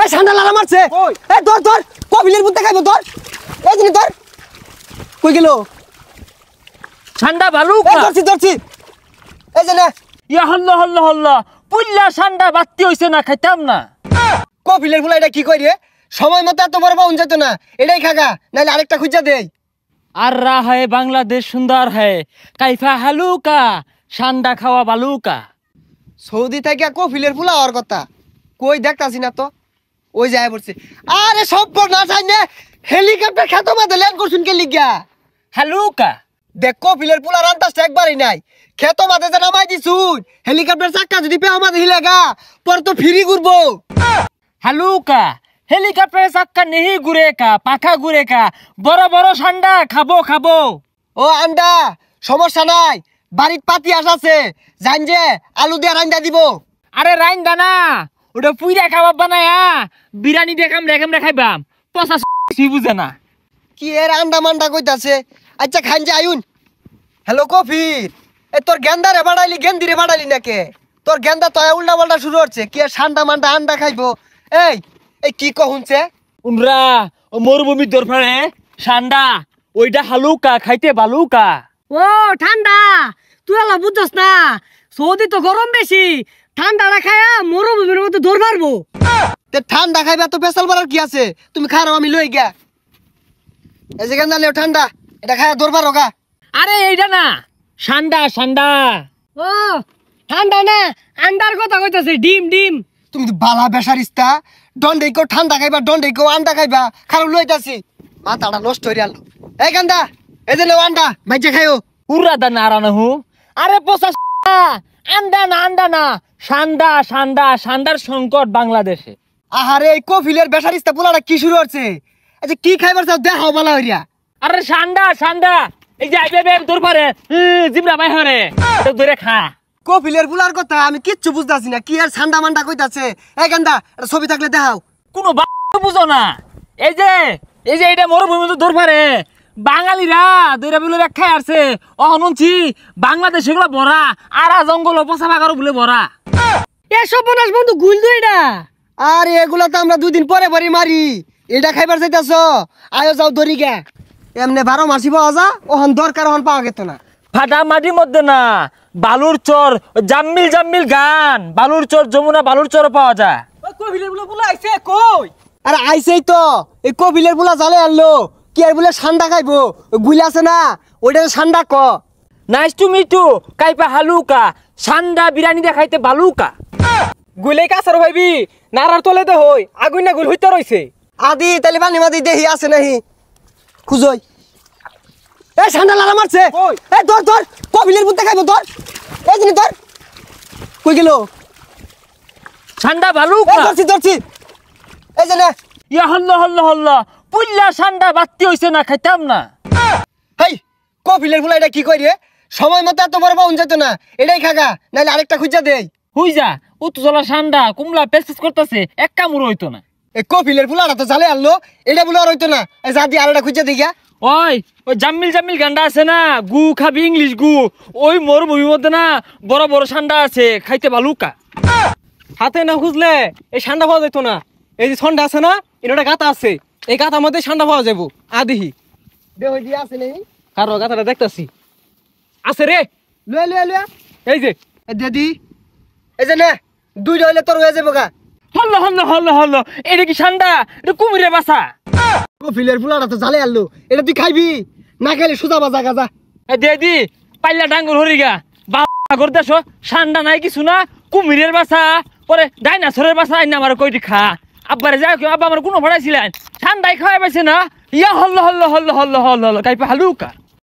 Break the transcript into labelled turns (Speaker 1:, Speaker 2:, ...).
Speaker 1: এই ঠান্ডা লাগা মারছে এই ধর ধর কপিলের বুদ্ধে খাইবো ধর এই জিনিস ধর কই গেল
Speaker 2: ঠান্ডা বালুকা
Speaker 1: ধরছি ধরছি এই যে না
Speaker 2: ইয়া হল্লা হল্লা হল্লা পুল্লা ঠান্ডা বাত্তি হইছে না খাইতাম না
Speaker 1: কপিলের ফুলা এটা কি কই রে সময় মতো এত বড় পাউন যেত না এটাই খাগা নাইলে আরেকটা খুঁজা দেই
Speaker 2: আর রা হয় বাংলাদেশ সুন্দর হয় কাইফা হালুকা ঠান্ডা খাওয়া বালুকা
Speaker 1: সৌদি থেকে কপিলের ফুলা হওয়ার কথা কই দেখতাছি না তো ওই যায় পড়ছে আরে সব না চাই না হেলিকপ্টার খেত মাঝে ল্যান্ড করছুন কে লিগা
Speaker 2: হালুকা
Speaker 1: দেখ কপিলের ফুলা রান্তাসটা একবারই নাই খেত মাঝে যে নামাই দিছুন হেলিকপ্টার চাক্কা যদি পেও মাঝে হিলেগা পর তো ফিরি ঘুরবো
Speaker 2: হালুকা হেলিকপ্টারে চাক্কা নেহি ঘুরে কা পাখা ঘুরে কা বড় বড় ঠান্ডা খাবো খাবো
Speaker 1: ও আন্ডা সমস্যা নাই বাড়ির পাতি আছে জান যে আলু দিয়ে রান্দা দিব
Speaker 2: আরে রাইন দানা ওটা পুইরা খাবার বানায়া বিরিয়ানি দেখাম রেখাম রেখাইবাম পচা বুঝে না
Speaker 1: কি এর আন্ডা মান্ডা কইতাছে আচ্ছা খান যে আয়ুন হ্যালো কফির এ তোর গেন্দারে বাড়াইলি গেন্দিরে বাড়াইলি নাকে তোর গেন্দা তো উল্টা পাল্টা শুরু হচ্ছে কি আর ঠান্ডা মান্ডা আন্ডা খাইবো এই এই কি কহুনছে
Speaker 2: উনরা ও মরুভূমির দরফারে ঠান্ডা ওইটা হালুকা খাইতে বালুকা
Speaker 3: ও ঠান্ডা তুই আলা বুঝছস না সৌদি তো গরম বেশি ঠান্ডা না খায়া মরুভূমির মতো দৌড় মারবো
Speaker 1: তে ঠান্ডা খাইবা তো পেশাল বাড়ার কি আছে তুমি খারাপ আমি লই গিয়া এই যে গেন্দা লেও ঠান্ডা এটা খায়া দরবার হোগা
Speaker 2: আরে এইটা না ঠান্ডা ঠান্ডা
Speaker 3: ও ঠান্ডা না আন্ডার কথা কইতাছে ডিম ডিম
Speaker 1: তুমি তো বালা বেসারিস্তা দন্ডে কেউ ঠান্ডা খাইবা দন্ডে কেউ আন্ডা খাইবা খারাপ লইতাছি মাথাটা নষ্ট হয়ে গেল এই গান্দা এই যে লেও আন্ডা মাইজে খাইও
Speaker 2: উড়া দা নারা না হু আরে পচা আন্ডা না ঠান্ডা ঠান্ডা ঠান্ডার সংকট বাংলাদেশে
Speaker 1: আহারে এই কফিলের বেসারিস্তা পোলাটা কি শুরু হচ্ছে আচ্ছা কি খাইবার চাও দেখাও বালা হইয়া
Speaker 2: আরে ঠান্ডা ঠান্ডা এই যে আইবে বেম তোর পারে জিমরা মাই হরে তো ধরে খা
Speaker 1: কফিলের পোলার কথা আমি কিচ্ছু বুঝতাছি না কি আর ঠান্ডা মান্ডা কইতাছে এই গান্দা এটা ছবি থাকলে দেখাও
Speaker 2: কোনো বুঝো না এই যে এটা মরুভূমি তো ধর পারে বাঙালিরা দইরা বলে খাই আসছে অহনছি বাংলাদেশ এগুলো ভরা আর জঙ্গল পচা বাগারও বলে ভরা
Speaker 3: এসব বনাস বন্ধু গুল দু এটা
Speaker 1: আর এগুলা তো আমরা দুদিন পরে পরে মারি এটা খাইবার চাইতাছ আয়ো যাও দড়ি গে এমনি 12 মাসি পাওয়া যা ওহন দরকার ওহন পাওয়া গেত না
Speaker 2: ফাটা মাটির মধ্যে না বালুর চর জাম্মিল জাম্মিল গান বালুর চর যমুনা বালুর চর পাওয়া যায়
Speaker 3: ওই কবিলের বলে আইছে কই
Speaker 1: আরে আইছেই তো এই কপিলের পোলা জালে আনলো কি আর বলে ঠান্ডা খাইবো গুইলা আছে না ওইটা ঠান্ডা ক
Speaker 2: নাইস টু মিট ইউ কাইপা হালুকা ঠান্ডা বিরিয়ানি দেখাইতে বালুকা
Speaker 3: গুলে কাছার ভাইবি নারার তলে দে হই আগুন না গুল হইতে রইছে
Speaker 1: আদি তাহলে পানি মাদি দেহি আছে নাহি খুঁজই এই ঠান্ডা লাগা মারছে এই ধর ধর কপিলের বুদ্ধে খাইবো ধর এই জিনিস ধর কই গেল
Speaker 2: ঠান্ডা বালুকা
Speaker 1: ধরছি ধরছি এই যে না
Speaker 2: ইয়া হল্লা হল্লা হল্লা পুল্লা ঠান্ডা বাত্তি হইছে না খাইতাম না
Speaker 1: হেই কপিলের ফুলা এটা কি কই রে সময় মতো এত বড় পাউন যেত না এটাই খাগা নাইলে আরেকটা খুঁজা দেই
Speaker 2: হুই যা উত্তজলা ঠান্ডা কুমলা পেসপেস করতেছে এক কামড় হইতো না
Speaker 1: এই কপিলের ফুলাটা তো জালে আনলো এটা বলে আর হইতো না এই যা দিয়ে আরেকটা খুঁজা দিই গা
Speaker 2: ওই জাম্মিল জাম্মিল গান্ডা আছে না গু খাবি ইংলিশ গু ওই মরুভূমির মধ্যে না বড় বড় ঠান্ডা আছে খাইতে বালুকা
Speaker 3: হাতে না খুঁজলে এই ঠান্ডা পাওয়া যেত না এই যে ঠান্ডা আছে না এটা গাতা আছে এই গাতার মধ্যে ঠান্ডা পাওয়া যাবো আদিহি
Speaker 1: দে হই দিয়া আছে নেই
Speaker 3: কারো গাতাটা দেখতাছি আছে রে
Speaker 1: লয়ে লয়ে লয়ে
Speaker 3: এই যে
Speaker 1: দিদি এই যে না দুইটা হইলে তোর হয়ে যাবো গা
Speaker 2: হল্লা হল্লা হল্লা হল্লা এটা কি ঠান্ডা এটা কুমিরে বাসা
Speaker 1: কপিলের ফুলাটা তো জালে আনলো এটা তুই খাইবি না খাইলে সোজা বাজা গাজা
Speaker 2: দি পাইলা ডাঙ্গর হরিগা বাবা করে দেশ ঠান্ডা নাই কিছু না কুমিরের বাসা পরে ডাইনাসরের বাসা আইনা আমার কইটি খা আব্বারে যাও আব্বা আমার কোনো ভাড়াইছিলেন ঠান্ডায় খাওয়াই পাইছে না ইয়া হল্লা হল্লা হল্লা হল্লা হল্লা কাইপা হালুকা